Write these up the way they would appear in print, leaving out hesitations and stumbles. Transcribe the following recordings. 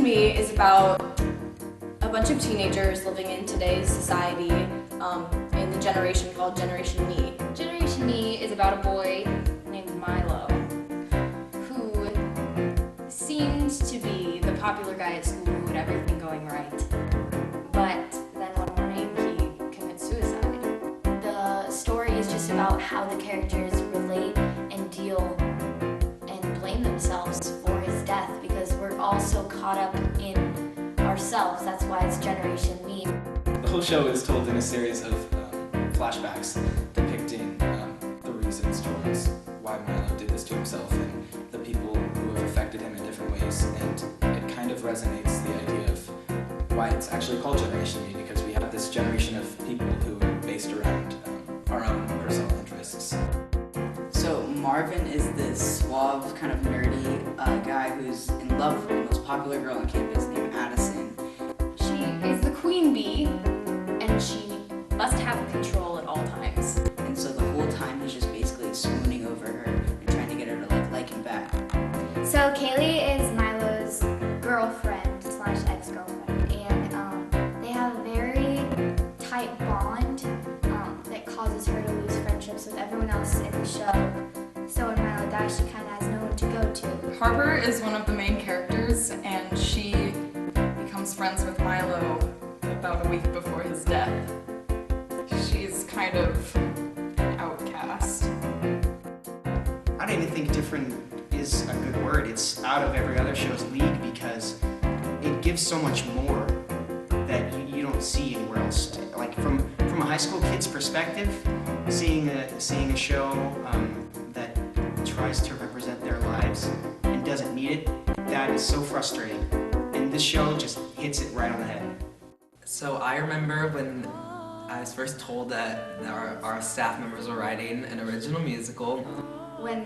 Me is about a bunch of teenagers living in today's society in the generation called Generation Me. Generation Me is about a boy named Milo who seemed to be the popular guy at school who had everything going right. But then one morning he commits suicide. The story is just about how the characters relate and deal and blame themselves for his death because we're all so caught up in ourselves. That's why it's Generation Me. The whole show is told in a series of flashbacks depicting the reasons towards why Milo did this to himself and the people who have affected him in different ways. And it kind of resonates the idea of why it's actually called Generation Me, because we have this generation of people who are based around our own personal interests. So Marvin is this suave, kind of nerdy guy who's in love with the most popular girl on campus named Addison. She is the queen bee, and she must have control at all times. And so the whole time he's just basically swooning over her and trying to get her to like him back. So Kaylee is Milo's girlfriend slash ex-girlfriend, and they have a very tight bond that causes her to lose friendships with everyone else in the show. So when Milo dies, she kind of has no one to go to. Harper is one of the main characters, and she becomes friends with Milo about a week before his death. She's kind of an outcast. I don't even think different is a good word. It's out of every other show's league because it gives so much more that you don't see anywhere else. Like from a high school kid's perspective, seeing a show that tries to represent their lives and doesn't need it, that is so frustrating. And this show just hits it right on the head. So I remember when I was first told that our staff members were writing an original musical. When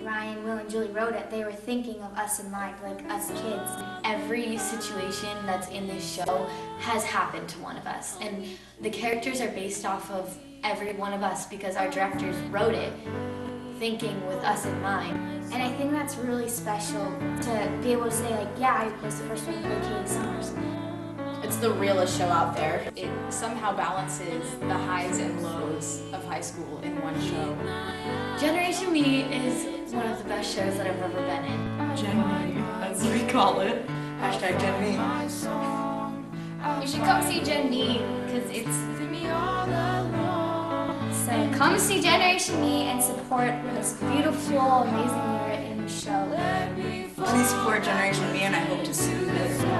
Ryan, Will, and Julie wrote it, they were thinking of us in mind, like us kids. Every situation that's in this show has happened to one of us, and the characters are based off of every one of us because our directors wrote it thinking with us in mind. And I think that's really special to be able to say, like, yeah, I was the first one to play Katie Summers. It's the realest show out there. It somehow balances the highs and lows of high school in one show. Generation Me is one of the best shows that I've ever been in. Gen Me, as we call it. Hashtag Gen Me. You should come see Gen Me because it's So come see Generation Me and support this beautiful, amazingly written show. Please support Generation Me, and I hope to see you there.